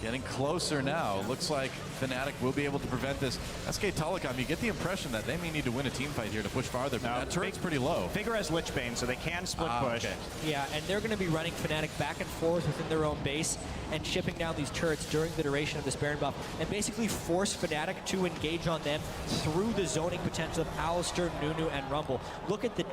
Getting closer now. Looks like Fnatic will be able to prevent this. SK Telecom, you get the impression that they may need to win a team fight here to push farther, but that turret's pretty low. Figure has Lichbane, so they can split push. Okay. Yeah, and they're going to be running Fnatic back and forth within their own base and chipping down these turrets during the duration of this Baron buff and basically force Fnatic to engage on them through the zoning potential of Alistar, Nunu, and Rumble. Look at the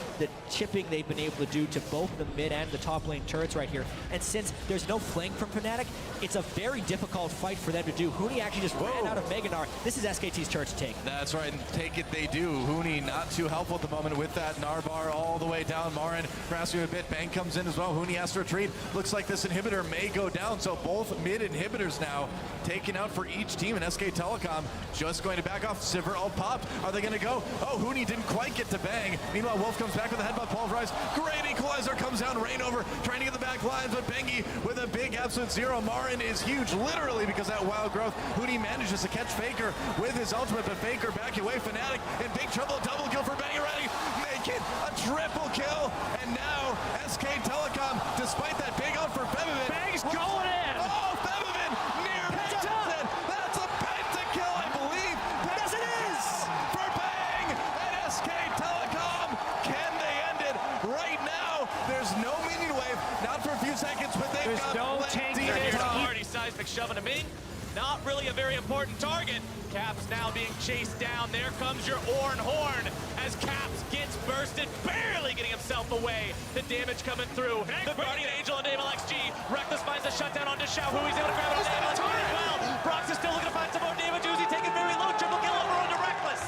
chipping they've been able to do to both the mid and the top lane turrets right here. And since there's no flank from Fnatic, it's a very difficult fight for them to do. Huni actually just ran out of Meganar. This is SKT's turret to take. That's right, and take it they do. Huni not too helpful at the moment with that Narbar all the way down. Marin grasping a bit. Bang comes in as well. Huni has to retreat. Looks like this inhibitor may go down, so both mid inhibitors now taken out for each team, and SK Telecom just going to back off. Sivir all popped. Are they going to go? Oh, Huni didn't quite get to Bang. Meanwhile, Wolf comes back with a headbutt. Pulverize. Great equalizer comes down. Rain over, trying to get the back lines, but Bengi with a big absolute zero. Marin is huge, literally, because that wild growth. Huni manages to catch Faker with his ultimate, but Faker backing away. Fnatic in big trouble. Double kill for Bengi, ready. Make it a triple kill, and now SK Telecom, despite that big up for Febiven. Bang's going in! Oh, Febiven near Penta! That's a Pentakill, I believe! Yes, it is! For Bang! And SK Telecom, can they end it right now? There's no minion wave, not for a few seconds, but they've There's got no plenty tanking of it. time. Already seismic shoving him in. Not really a very important target. Caps now being chased down. There comes your Orn Horn as Caps gets bursted, barely getting himself away. The damage coming through. The Guardian Angel on XG. Rekkles finds a shutdown onto Xiao, who he's able to grab it on LXG as well. Brox is still looking to find some more damage. Uzi taking very low. Triple kill over onto Rekkles.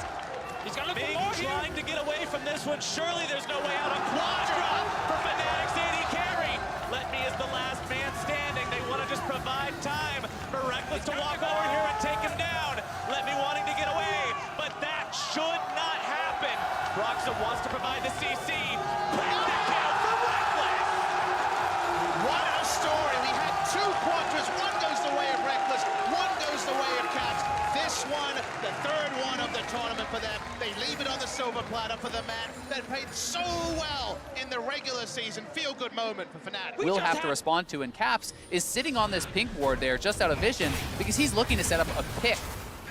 He's got a big trying to get away from this one. Surely there's no way out. A Quadra for Fnatic's AD carry. Let me as the last man standing. They want to just provide time for Rekkles to walk over here and take him down. Let me wanting to get away, but that should not happen. Broxa wants to provide the CC. Pentakill for Rekkles. What a story. We had two quadras. One goes the way of Rekkles, one goes the way of Caps. This one, the third one of the tournament for them. They leave it on the silver platter for the man that played so well in the regular season. Feel-good moment for Fnatic. Will have to respond to, and Caps is sitting on this pink ward there just out of vision because he's looking to set up a pick.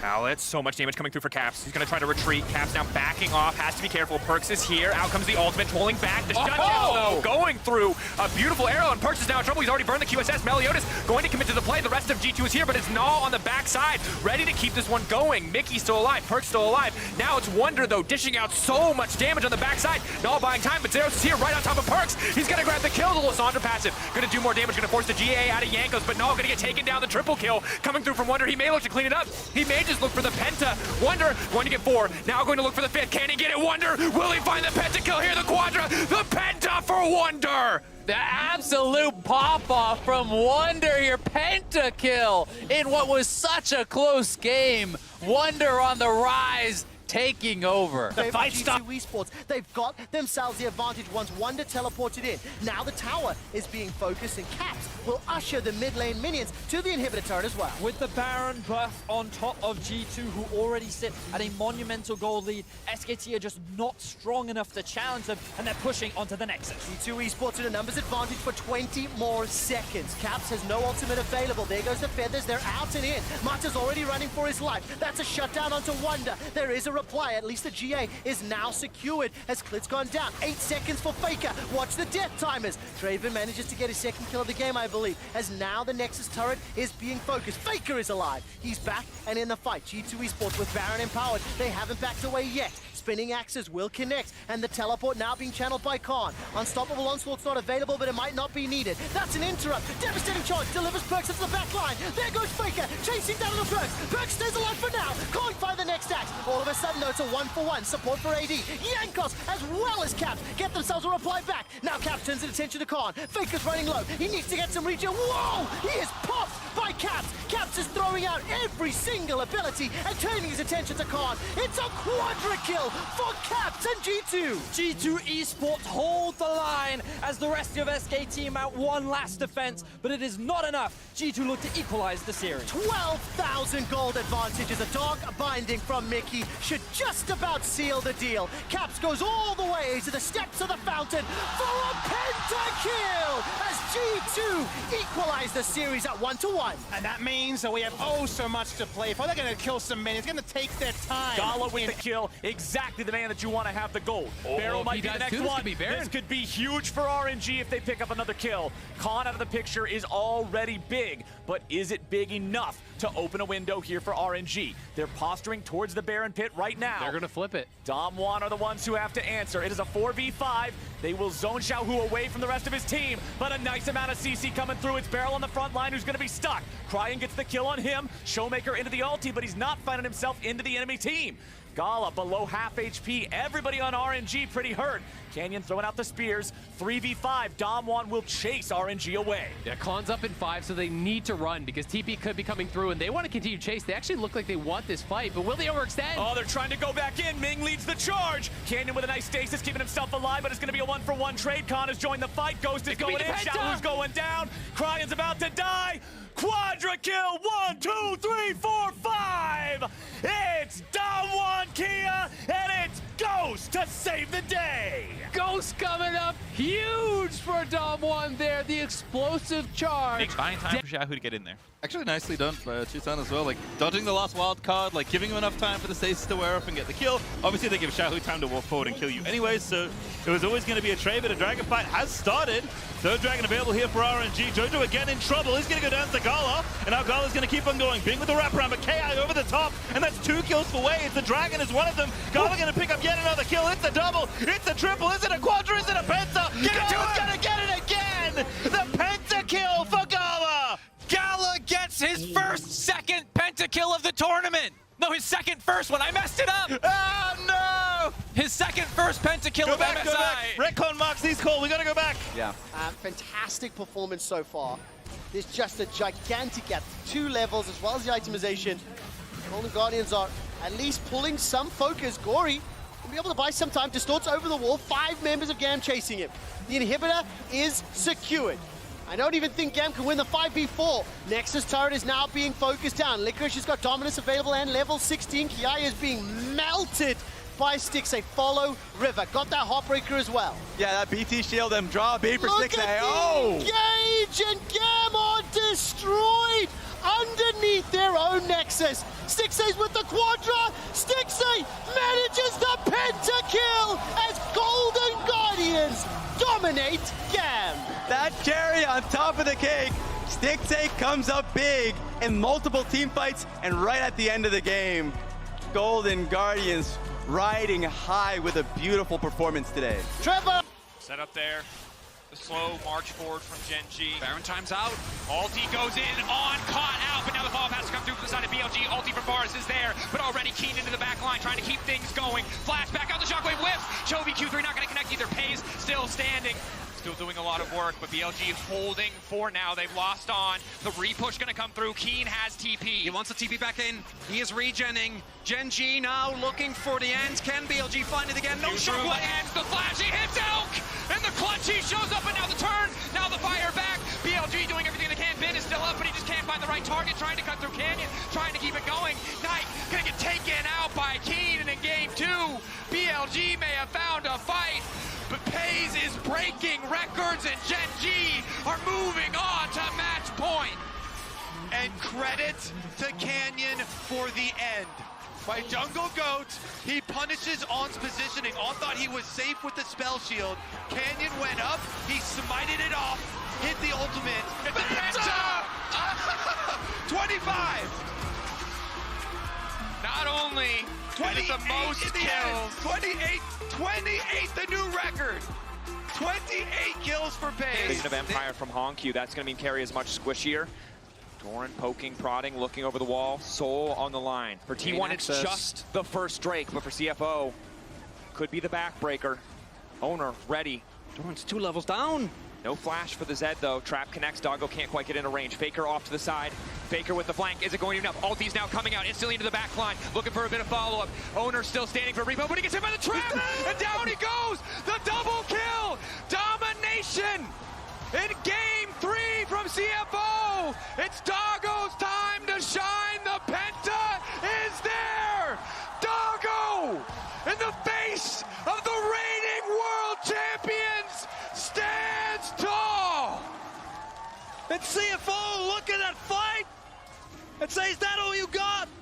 Pallets, so much damage coming through for Caps. He's gonna try to retreat. Caps now backing off, has to be careful. Perks is here. Out comes the ultimate, pulling back. The shutdown though, going through a beautiful arrow, and Perks is now in trouble. He's already burned the QSS. Meliodas going to commit to the play. The rest of G2 is here, but it's Gnaw on the backside, ready to keep this one going. Mickey's still alive, Perks still alive. Now it's Wunder though, dishing out so much damage on the backside. Gnaw buying time, but Zeros is here right on top of Perks. He's gonna grab the kill. The Lysandra passive, gonna do more damage, gonna force the GA out of Yankos, but Gnaw gonna get taken down. The triple kill coming through from Wunder. He may look to clean it up. He may just look for the Penta. Wunder going to get 4, now going to look for the 5th. Can he get it, Wunder? Will he find the Pentakill here? The Quadra, the Penta for Wunder! The absolute pop-off from Wunder here. Pentakill in what was such a close game. Wunder on the rise, taking over. The fight G2 Esports, they've got themselves the advantage once Wunder teleported in. Now the tower is being focused, and Caps will usher the mid lane minions to the inhibitor turret as well. With the Baron buff on top of G2, who already sit at a monumental gold lead, SKT are just not strong enough to challenge them, and they're pushing onto the Nexus. G2 Esports in a numbers advantage for 20 more seconds. Caps has no ultimate available. There goes the Feathers. They're out and in. Mata's already running for his life. That's a shutdown onto Wunder. There is a reply. At least the GA is now secured as Klit's gone down. 8 seconds for Faker. Watch the death timers. Draven manages to get his second kill of the game, I believe, as now the Nexus turret is being focused. Faker is alive. He's back and in the fight. G2 Esports with Baron empowered. They haven't backed away yet. Spinning axes will connect, and the teleport now being channeled by Khan. Unstoppable Onslaught's not available, but it might not be needed. That's an interrupt. Devastating charge delivers Perks into the back line. There goes Faker, chasing down the Perks. Perks stays alive for now. Can't find the next axe. All of a sudden, though, it's a 1-for-1. Support for AD. Yankos, as well as Caps, get themselves a reply back. Now Caps turns his attention to Khan. Faker's running low. He needs to get some regen. Whoa! He is popped by Caps. Caps is throwing out every single ability and turning his attention to Khan. It's a quadra kill for Caps and G2. G2 Esports hold the line as the rest of SKT mount one last defense, but it is not enough. G2 look to equalize the series. 12,000 gold advantage as a dog binding from Mickey should just about seal the deal. Caps goes all the way to the steps of the fountain for a pentakill as G2 equalize the series at 1-1. And that means that we have so much to play for. They're going to kill some men. It's going to take their time. Gala with the kill, exactly the man that you want to have the gold. Barrel might be the next one. This could be huge for RNG if they pick up another kill. Khan out of the picture is already big, but is it big enough to open a window here for RNG? They're posturing towards the Baron pit right now. They're gonna flip it. Dom1 are the ones who have to answer. It is a 4v5. They will zone Xiaohu away from the rest of his team, but a nice amount of CC coming through. It's Barrel on the front line who's gonna be stuck. Cryin gets the kill on him. Showmaker into the ulti, but he's not finding himself into the enemy team. Gala below half HP. Everybody on RNG pretty hurt. Canyon throwing out the spears. 3v5. Dom1 will chase RNG away. Yeah, Khan's up in 5, so they need to run because TP could be coming through and they want to continue chase. They actually look like they want this fight, but will they overextend? Oh, they're trying to go back in. Ming leads the charge. Canyon with a nice stasis, keeping himself alive, but it's going to be a 1-for-1 trade. Khan has joined the fight. Ghost is going in. Xiaohu's going down. Cryan's about to die. Quadra kill. 1, 2, 3, 4, 5. It's Dom1 Kia, and it's Ghost to save the day. Ghost coming up huge for Dom1 there. The explosive charge. Buying time for Xiaohu to get in there. Actually nicely done by Chusan as well, like dodging the last wild card, like giving him enough time for the stasis to wear up and get the kill. Obviously they give Xiaohu time to walk forward and kill you anyways, so it was always going to be a trade, but a dragon fight has started. Third dragon available here for RNG. Jojo again in trouble. He's going to go down to Gala, and now Gala's going to keep on going. Bing with the wraparound, but KI over the top, and that's 2 kills for Wei. It's the dragon is one of them. Gala going to pick up yet another kill. It's a double, it's a triple, is it a quadra, is it a penta? Gala's going to get it again! The pentakill for Gala! Gala gets his second pentakill of the tournament. No, his first one. I messed it up. Oh no! His first pentakill of MSI. Go back. Redcon marks these call. We gotta go back. Yeah. Fantastic performance so far. There's just a gigantic gap. 2 levels as well as the itemization. Golden Guardians are at least pulling some focus. Gory will be able to buy some time. Distorts over the wall. 5 members of GAM chasing him. The inhibitor is secured. I don't even think GAM can win the 5v4. Nexus turret is now being focused down. Licorice has got dominance available and level 16. Kiai is being melted by Stixxay. Follow River. Got that Heartbreaker as well. Yeah, that BT shield, them draw B for Look Stixxay. at the engage, and GAM are destroyed underneath their own Nexus. Stixxay's with the Quadra. Stixxay manages the pentakill as Golden Guardians dominate GAM. That cherry on top of the cake. Stixxay comes up big in multiple team fights and right at the end of the game. Golden Guardians riding high with a beautiful performance today. Trevor! Set up there. The slow march forward from Gen.G. Baron time's out. Ulti goes in, on, caught out, but now the follow-up has to come through from the side of BLG. Ulti for Boris is there, but already keen into the back line, trying to keep things going. Flash back out, the shockwave whips. Chovy Q3 not going to connect either. Peyz still standing. Still doing a lot of work, but BLG is holding for now. They've lost on. The repush going to come through. Keen has TP. He wants the TP back in. He is regenning. Gen.G now looking for the ends. Can BLG find it again? No shockwave ends. The flash, he hits Elk! And the clutch, he shows up, and now the turn. Now the fire back. BLG doing everything they can. Bin is still up, but he just can't find the right target. Trying to cut through Canyon. Trying to keep it going. Knight going to get taken out by Keen, and in game 2, BLG may have found a fight. But Peyz is breaking records, and Gen.G are moving on to match point. And credit to Canyon for the end. By Jungle Goat, he punishes On's positioning. On thought he was safe with the spell shield. Canyon went up, he smited it off, hit the ultimate. It's a penta! 25! Not only is the most kills. 28, the new record. 28 kills for Peyz. Vision of Empire from Hongq. That's going to mean carry as much squishier. Doran poking, prodding, looking over the wall. Soul on the line. For T1, it's just the first Drake, but for CFO, could be the backbreaker. Owner ready. Doran's 2 levels down. No flash for the Zed though. Trap connects. Doggo can't quite get into range. Faker off to the side. Faker with the flank. Is it going enough? Ulti's now coming out instantly into the back line. Looking for a bit of follow-up. Owner still standing for repo, but he gets hit by the trap! And down he goes! The double kill! Domination! In game 3 from CFO! It's Doggo's time to shine! The Penta is there! Doggo! In the face of the reigning world champions! Stands tall! And CFO, look at that fight! and say, is that all you got?